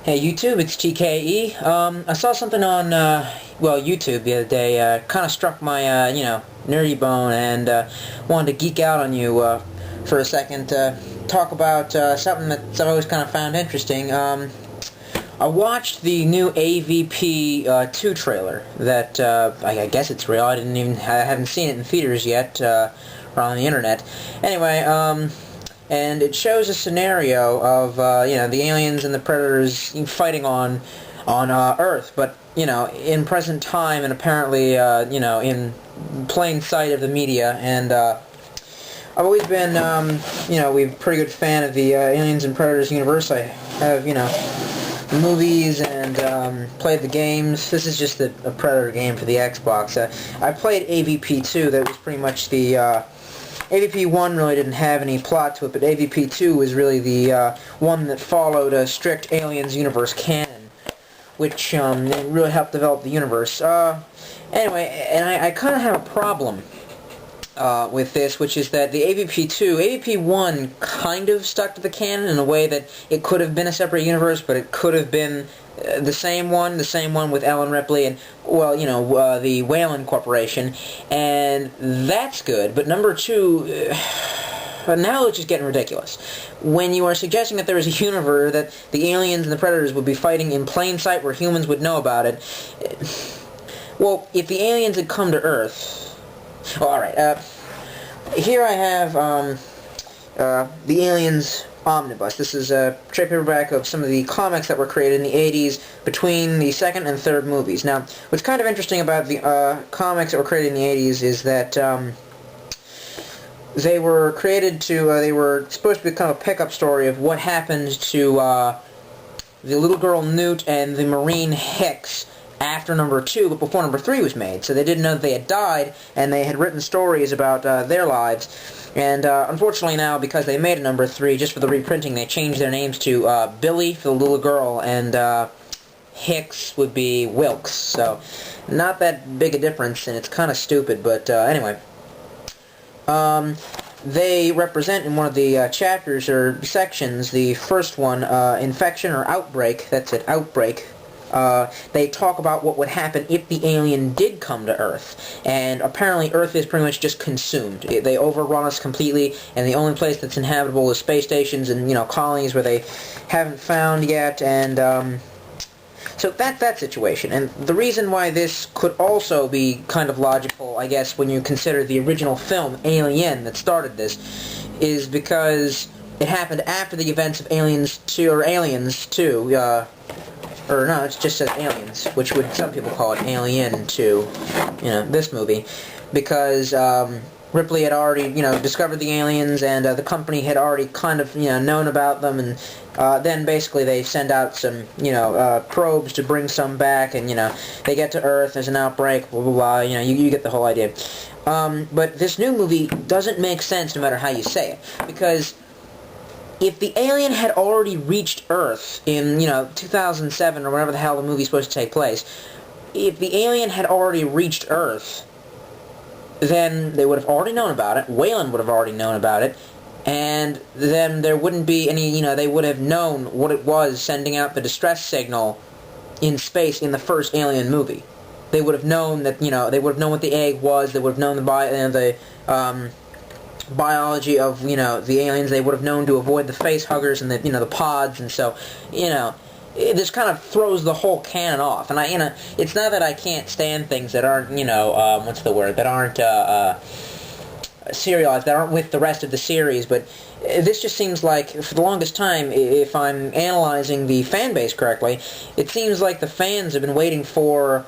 Hey YouTube, it's TKE. I saw something on, YouTube the other day, kind of struck my, nerdy bone, and wanted to geek out on you for a second, talk about something that I've always kind of found interesting. I watched the new AVP2 trailer that, I guess it's real. I haven't seen it in theaters yet, or on the internet. Anyway, and it shows a scenario of, the aliens and the predators fighting on Earth, but, in present time and apparently, in plain sight of the media, and, I've always been, we're a pretty good fan of the Aliens and Predators universe. I have, movies and played the games. This is just a Predator game for the Xbox. I played AVP2. That was pretty much the AVP1 really didn't have any plot to it, but AVP2 was really the one that followed a strict Aliens universe canon, which really helped develop the universe. Anyway, and I kind of have a problem with this, which is that the AVP1 kind of stuck to the canon in a way that it could have been a separate universe, but it could have been the same one with Ellen Ripley and, the Weyland Corporation, and that's good. But number two, now it's just getting ridiculous. When you are suggesting that there is a universe that the aliens and the predators would be fighting in plain sight where humans would know about it, well, if the aliens had come to Earth... Well, alright, here I have the Aliens Omnibus. This is a trade paperback of some of the comics that were created in the 80s between the second and third movies. Now, what's kind of interesting about the comics that were created in the 80s is that they were created to, they were supposed to be kind of a pickup story of what happened to the little girl Newt and the Marine Hicks after number 2, but before number 3 was made. So they didn't know that they had died, and they had written stories about their lives. And unfortunately now, because they made a number 3, just for the reprinting, they changed their names to Billy for the little girl, and Hicks would be Wilkes. So, not that big a difference, and it's kind of stupid, but anyway. They represent in one of the chapters or sections, the first one, Infection or Outbreak. That's it, Outbreak. They talk about what would happen if the alien did come to Earth, and apparently Earth is pretty much just consumed. They overrun us completely, and the only place that's inhabitable is space stations and, colonies where they haven't found yet, and, so that's that situation. And the reason why this could also be kind of logical, I guess, when you consider the original film, Alien, that started this, is because it happened after the events of Aliens 2, or Aliens 2, or no, it's just says Aliens, which would some people call it Alien 2, this movie, because Ripley had already, discovered the aliens, and the company had already kind of, known about them, and then basically they send out some, probes to bring some back, and, they get to Earth, there's an outbreak, blah, blah, blah, you get the whole idea. But this new movie doesn't make sense no matter how you say it, because if the alien had already reached Earth in, 2007 or whenever the hell the movie's supposed to take place, if the alien had already reached Earth, then they would have already known about it, Weyland would have already known about it, and then there wouldn't be any, they would have known what it was sending out the distress signal in space in the first Alien movie. They would have known that, they would have known what the egg was, they would have known the biology of, the aliens. They would have known to avoid the face huggers and the pods, and so, this kind of throws the whole canon off. And it's not that I can't stand things that aren't, that aren't, serialized, that aren't with the rest of the series, but this just seems like, for the longest time, if I'm analyzing the fan base correctly, it seems like the fans have been waiting for,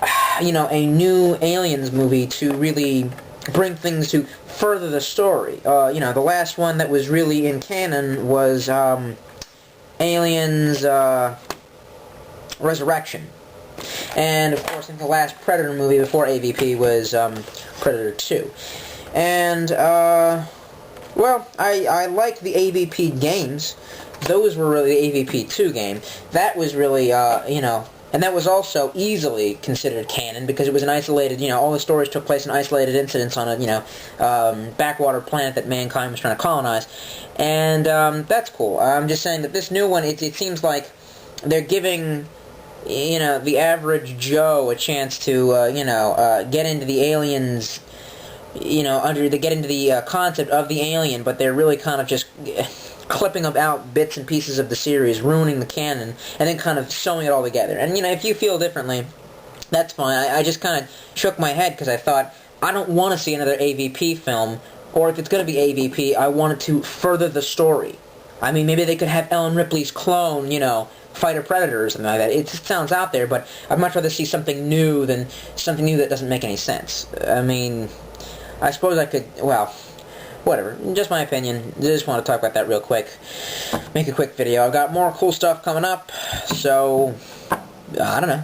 a new Aliens movie to really bring things to further the story. The last one that was really in canon was Aliens Resurrection. And, of course, I think the last Predator movie before AVP was Predator 2. And, well, I liked the AVP games. Those were really the AVP2 game. That was really, and that was also easily considered canon because it was an isolated, all the stories took place in isolated incidents on a, backwater planet that mankind was trying to colonize. And that's cool. I'm just saying that this new one, it seems like they're giving, you know, the average Joe a chance to, get into the aliens, you know, they get into the concept of the alien, but they're really kind of just clipping up out bits and pieces of the series, ruining the canon, and then kind of sewing it all together. And, you know, if you feel differently, that's fine. I just kind of shook my head because I thought, I don't want to see another AVP film, or if it's going to be AVP, I want it to further the story. I mean, maybe they could have Ellen Ripley's clone, you know, fight a predator or something like that. It sounds out there, but I'd much rather see something new than something new that doesn't make any sense. I mean, I suppose I could, well, whatever. Just my opinion. I just want to talk about that real quick. Make a quick video. I've got more cool stuff coming up, so, I don't know.